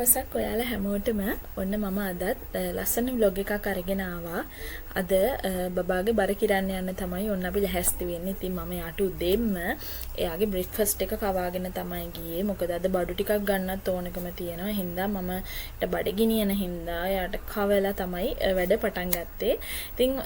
දවසක් ඔයාලා හැමෝටම ඔන්න මම අදත් ලස්සන vlog එකක් අරගෙන ආවා. අද බබාගේ බර කිරන්න යන්න තමයි ඔන්න අපි ලැහැස්ති වෙන්නේ. ඉතින් මම යාට උදේම එයාගේ බ්‍රෙක්ෆාස්ට් එක කවාගෙන තමයි ගියේ. මොකද අද බඩු ටිකක් ගන්නත් ඕනකම තියෙනවා. හින්දා මම ඊට බඩගිනියන හින්දා එයාට කවලා තමයි වැඩ පටන් ගත්තේ. ඉතින්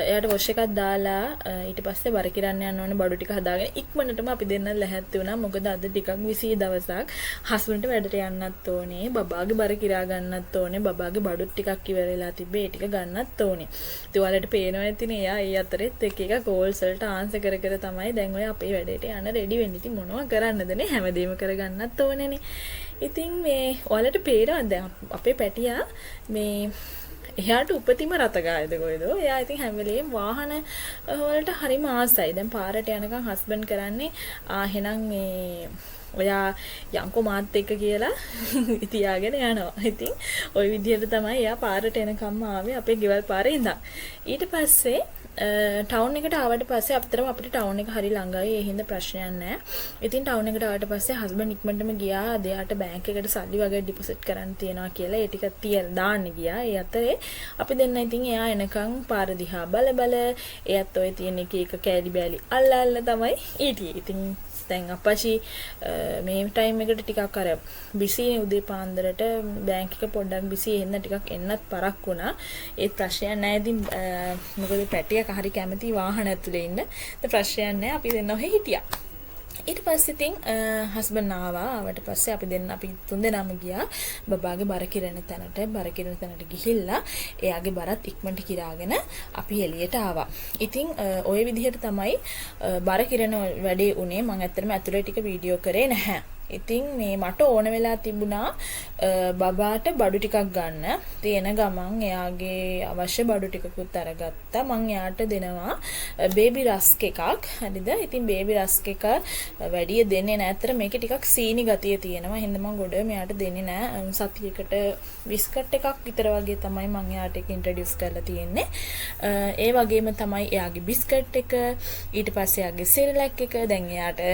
එයාට වොෂ් එකක් දාලා ඊට පස්සේ බර කිරන්න යන්න ඕනේ බඩු ටික හදාගෙන ඉක්මනටම අපි දෙන්න ලැහැත්ති වුණා. මොකද අද ටිකක් විසී දවසක් හස්බන්ඩ්ට වැඩට යන්නත් ඕනේ, බබාගේ බර කිරා ගන්නත් ඕනේ, බබාගේ බඩුත් ටිකක් ඉවර වෙලා තිබ්බේ ඒ ටික ගන්නත් ඕනේ. ඉතින් ඔයාලට පේනවා ඇතිනේ එයා ඒ අතරෙත් එක කෝල්ස් වලට ආන්සර් කර කර තමයි දැන් ඔය අපේ වැඩේට යන්න රෙඩි වෙන්නේ. ඉතින් මොනවා කරන්නද නේ, හැමදේම කරගන්නත් ඕනේනේ. ඉතින් මේ ඔයාලට පේනවා දැන් අපේ පැටියා මේ එයාට උපතිම රතගායද කොයිද? එයා ඉතින් හැම වෙලේම වාහන වලට හරිම ආසයි. දැන් පාරට යනකම් හස්බන්ඩ් කරන්නේ එහෙනම් මේ ඔයා යංකෝ මාත් එක්ක කියලා තියාගෙන යනවා. ඉතින් ওই විදිහට තමයි එයා පාරට එනකම්ම ආවේ අපේ ගෙවල් පාරේ ඉඳන්. ඊට පස්සේ ටවුන් එකට ආවට පස්සේ අපිට ටවුන් එක හරි ළඟයි. ඒ හින්දා ප්‍රශ්නයක් නැහැ. ඉතින් ටවුන් එකට ආවට පස්සේ හස්බන්ඩ් ඉක්මනටම ගියා. එයාට බැංක් එකට සල්ලි වගේ ඩිපොසිට් කරන්න තියනවා කියලා ඒ ටික තියලා දාන්න ගියා. ඒ අතරේ අපි දෙන්න ඉතින් එයා එනකන් පාර දිහා බල එයාත් ඔය තියෙන එක කෑලි බෑලි අල්ල තමයි ඊටියේ. ඉතින් දැන් අප්පච්චි මේ ටයිම් එකට ටිකක් අර බිසිනේ උදේ පාන්දරට බැංක් එක පොඩ්ඩක් බිසි එහෙන්න ටිකක් එන්නත් පරක් වුණා. ඒත් ප්‍රශ්නයක් නැහැ. ඉතින් මොකද පැටියක් හරි කැමති වාහන ඇතුලේ ඉන්න. ඒත් ප්‍රශ්නයක් නැහැ. අපි දෙන්න ඔහෙ හිටියා. ඊට පස්සේ ඉතින් හස්බන්ඩ් ආවට පස්සේ අපි තුන් දෙනාම ගියා බබාගේ බර කිරණ තැනට ගිහිල්ලා එයාගේ බරත් ඉක්මනට කිරාගෙන අපි එළියට ආවා. ඉතින් ওই විදිහට තමයි බර කිරණ වැඩේ උනේ. මම ඇත්තටම ඇතුලේ ටික වීඩියෝ කරේ නැහැ. ඉතින් මේ මට ඕන වෙලා තිබුණා බබාට බඩු ටිකක් ගන්න. තියෙන ගමන් එයාගේ අවශ්‍ය බඩු ටිකකුත් අරගත්තා. මං එයාට දෙනවා බේබි රස්ක් එකක්. හරිද? ඉතින් බේබි රස්ක් එක වැඩි දෙන්නේ නැහැ. අතර මේකේ ටිකක් සීනි ගතිය තියෙනවා. එහෙනම් මං ගොඩ මෙයාට දෙන්නේ නැහැ. සතියකට බිස්කට් එකක් විතර වගේ තමයි මං එයාට ඒක ඉන්ට්‍රොඩියුස් කරලා තියෙන්නේ. ඒ වගේම තමයි එයාගේ බිස්කට් එක, ඊට පස්සේ එයාගේ සෙරලැක් එක. දැන් එයාට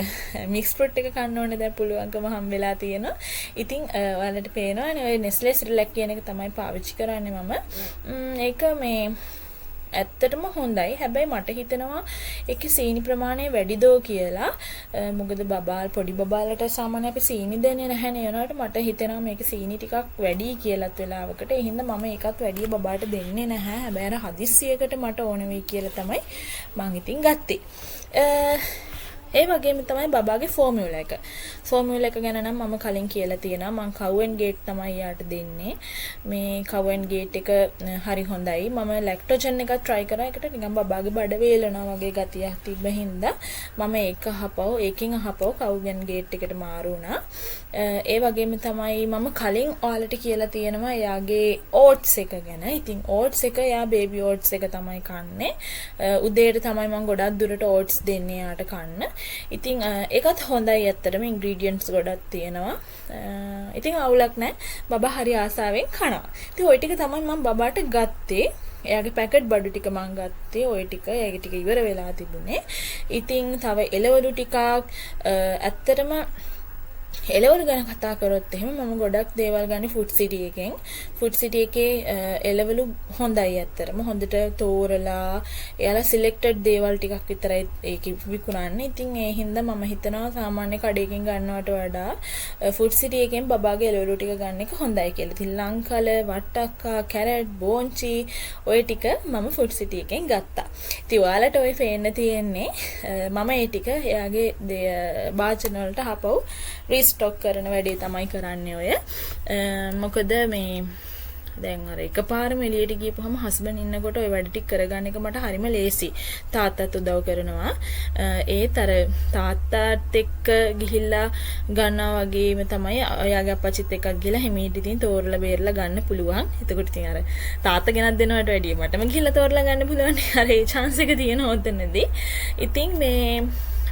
මික්ස් ෆෘට් එක කන්න ඕනේ දැන් පුළුවන් හම් වෙලා තියෙනවා. ඉතින් ඔයාලට පේනවනේ ඔය Nestle Cerelac කියන එක තමයි පාවිච්චි කරන්නේ මම. ඒක මේ ඇත්තටම හොඳයි. හැබැයි මට හිතෙනවා ඒකේ සීනි ප්‍රමාණය වැඩි දෝ කියලා. මොකද පොඩි බබාලට සාමාන්‍ය අපි සීනි දෙන්නේ නැහැ නේ. ඒනකට මට හිතෙනවා මේකේ සීනි ටිකක් වැඩි කියලාත් වෙලාවකට. ඒ හින්දා මම ඒකත් වැඩි බබාට දෙන්නේ නැහැ. හැබැයි අර හදිස්සියකට මට ඕන වෙයි කියලා තමයි මං ඉතින් ගත්තේ. ඒ වගේම තමයි බබාගේ ෆෝමියුලා එක. ෆෝමියුලා එක ගැන නම් මම කලින් කියලා තියෙනවා. මම කව් ඇන්ඩ් ගේට් තමයි යාට දෙන්නේ. මේ කව් ඇන්ඩ් ගේට් එක හරි හොඳයි. මම ලැක්ටෝජන් එකක් try කරා. ඒකට නිකන් බබාගේ බඩ වේලනවා වගේ ගතියක් තිබ්බ හින්දා මම ඒකෙන් අහපව කව් ඇන්ඩ් ගේට් එකට මාරු වුණා. ඒ වගේම තමයි මම කලින් ඔයාලට කියලා තියෙනවා එයාගේ ඕට්ස් එක ගැන. ඉතින් ඕට්ස් එක එයා බේබි ඕට්ස් එක තමයි කන්නේ. උදේට තමයි මම ගොඩක් දුරට ඕට්ස් දෙන්නේ යාට කන්න. ඉතින් ඒකත් හොඳයි. ඇත්තටම ඉන්ග්‍රීඩියන්ට්ස් ගොඩක් තියෙනවා. ඉතින් අවුලක් නැහැ. බබා හරි ආසාවෙන් කනවා. ඉතින් ওই ටික තමයි මම බබාට ගත්තේ. එයාගේ පැකට් බඩු ටික මම ගත්තේ. ওই ටික එයාගේ ටික ඉවර වෙලා තිබුණේ. ඉතින් තව එළවලු ටිකක් ඇත්තටම එළවලු ගැන කතා කරොත් එහෙම මම ගොඩක් දේවල් ගන්නේ ෆුඩ් සිටි එකෙන්. ෆුඩ් සිටි එකේ එළවලු හොඳයි ඇත්තටම. හොඳට තෝරලා එයාලා සිලෙක්ටඩ් දේවල් ටිකක් විතරයි ඒකේ විකුණන්නේ. ඉතින් ඒ හින්දා මම හිතනවා සාමාන්‍ය කඩේකින් ගන්නවට වඩා ෆුඩ් සිටි එකෙන් බබාගේ එළවලු ටික ගන්න එක හොඳයි කියලා. ඉතින් ලංකල, වට්ටක්කා, කැරට්, බෝංචි ඔය ටික මම ෆුඩ් සිටි එකෙන් ගත්තා. ඉතින් ඔයාලට ඔය පේන්න තියෙන්නේ මම ඒ ටික එයාගේ භාජන වලට හපව් රීස්ටොක් කරන වැඩේ තමයි කරන්නේ ඔය. මොකද මේ දැන් අර එකපාරම එළියට ගියපුවම හස්බන්ඩ් ඉන්නකොට ඔය වැඩ ටික කරගන්න එක මට හරිම ලේසි. තාත්තත් උදව් කරනවා. ඒත් අර තාත්තාත් එක්ක ගිහිල්ලා ගන්නවා වගේම තමයි ඔයාගේ අප්පච්චිත් එක්ක ගිහලා හිමීට ඉතින් තෝරලා බේරලා ගන්න පුළුවන්. එතකොට ඉතින් අර තාත්තා ගෙනත් දෙනවට වැඩිය මටම ගිහිල්ලා තෝරලා ගන්න පුළුවන්. අර ඒ chance එක තියෙනවා ඔතනදී. ඉතින් මේ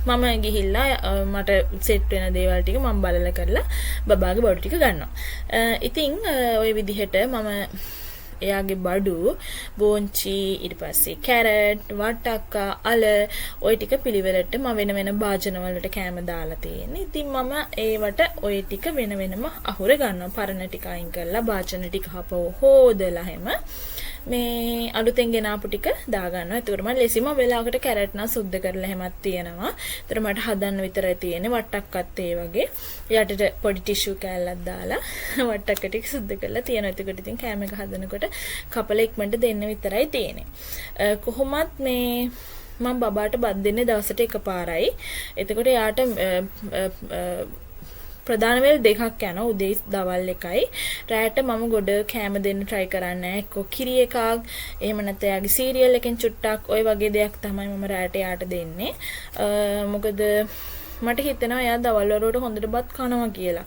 මම ගිහිල්ලා මට සෙට් වෙන දේවල් ටික මම බලලා කරලා බබාගේ බඩු ටික ගන්නවා. ඉතින් ওই විදිහට මම එයාගේ බඩු බෝංචි ඊට පස්සේ කැරට් වටක්කා අල ওই ටික පිළිවෙලට මම වෙන වෙන භාජන වලට කැම දාලා තියෙන්නේ. ඉතින් මම ඒවට ওই ටික වෙන වෙනම අහුර ගන්නවා. පරණ ටික අයින් කරලා භාජන ටික හපව හොදලා හැම මේ අලුතෙන් ගෙනාපු ටික දා ගන්නවා. ඒතකොට මම ලෙසිම වෙලාවකට කැරට් නම් සුද්ධ කරලා හැමත් තියෙනවා. ඒතර මට හදන්න විතරයි තියෙන්නේ. වට්ටක්කත් ඒ වගේ. යටට පොඩි ටිෂු කෑල්ලක් දාලා වට්ටක්ක ටික සුද්ධ කරලා තියෙනවා. එතකොට ඉතින් කෑම එක හදනකොට කපලා ඉක්මනට දෙන්න විතරයි තියෙන්නේ. කොහොමත් මේ මම බබාට බත් දෙන්නේ දවසට එකපාරයි. එතකොට යාට ප්‍රධාන වේල් දෙකක් යනවා. උදේ දවල් එකයි. රාත්‍රීට මම ගොඩ කෑම දෙන්න try කරන්නේ. එක්ක කිරි එකක්, එහෙම නැත්නම් යාගේ සීරියල් එකෙන් චුට්ටක් ওই වගේ දෙයක් තමයි මම රාත්‍රීට යාට දෙන්නේ. මොකද මට හිතෙනවා එයා දවල් වලට හොඳට බත් කනවා කියලා.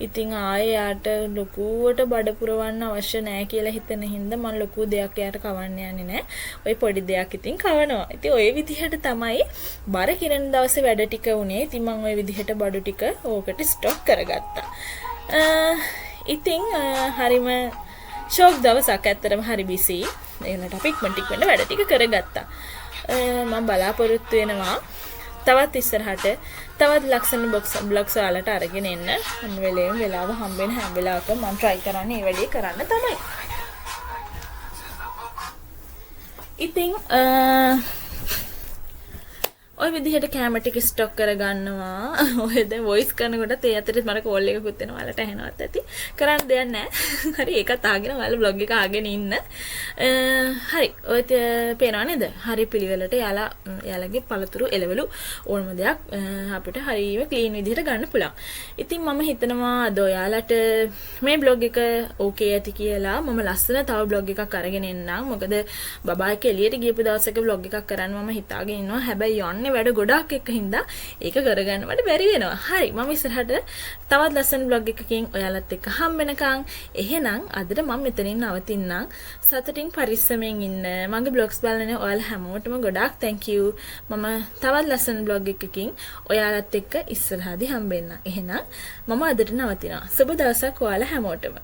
ඉතින් ආයේ යාට ලොකුවට බඩ පුරවන්න අවශ්‍ය නැහැ කියලා හිතෙන හින්දා මම ලොකු දෙයක් යාට කවන්න යන්නේ නැහැ. ওই පොඩි දෙයක් ඉතින් කවනවා. ඉතින් ওই විදිහට තමයි බර කිරණ දවසේ වැඩ ටික උනේ. ඉතින් මම ওই විදිහට බඩු ටික ඕකට ස්ටොක් කරගත්තා. ඉතින් හරිම ෂොක් දවසක් ඇත්තටම හරි බිසි. ඒකට අපි ඉක්මනට වැඩ ටික කරගත්තා. මම බලාපොරොත්තු වෙනවා තවත් ඉස්සරහට තවත් ලක්ෂණ බ්ලොග්ස් වලට අරගෙන එන්න. හැම වෙලේම වෙලාව හම්බෙන හැම වෙලාවකම මම try කරන්නේ මේ වැඩේ කරන්න තමයි. ඉතින් ඔය විදිහට කැම ටික ස්ටොක් කරගන්නවා. ඔය දැන් වොයිස් කරනකොට ඒ අතරේ මට කෝල් එකකුත් එනවා. ඔයාලට ඇහෙනවත් ඇති. කරන්න දෙයක් නැහැ. හරි ඒකත් ආගෙන ඔයාලා බ්ලොග් එක ආගෙන ඉන්න. හරි. ඔය පේනව නේද? හරි පිළිවෙලට යාලගේ පළතුරු එළවලු ඕනම දෙයක් අපිට හරියම ක්ලීන් විදිහට ගන්න පුළුවන්. ඉතින් මම හිතනවා අද ඔයාලට මේ බ්ලොග් එක ඕකේ ඇති කියලා. මම ලස්සන තව බ්ලොග් එකක් අරගෙන එන්නම්. මොකද බබා එක්ක එළියට ගියපු දවසක බ්ලොග් එකක් කරන්න මම හිතාගෙන ඉන්නවා. හැබැයි යන්නේ වැඩ ගොඩක් එක්ක හින්දා ඒක කරගන්න මට බැරි වෙනවා. හරි මම ඉස්සරහට තවත් ලස්සන බ්ලොග් එකකින් ඔයාලත් එක්ක හම් වෙනකන් එහෙනම් අදට මම මෙතනින් නවතින්නම්. සතුටින් පරිස්සමෙන් ඉන්න. මගේ බ්ලොග්ස් බලන ඔයාලා හැමෝටම ගොඩාක් thank you. මම තවත් ලස්සන බ්ලොග් එකකින් ඔයාලත් එක්ක ඉස්සරහදී හම් වෙන්න. එහෙනම් මම අදට නවතිනවා. සුබ දවසක් ඔයාලා හැමෝටම.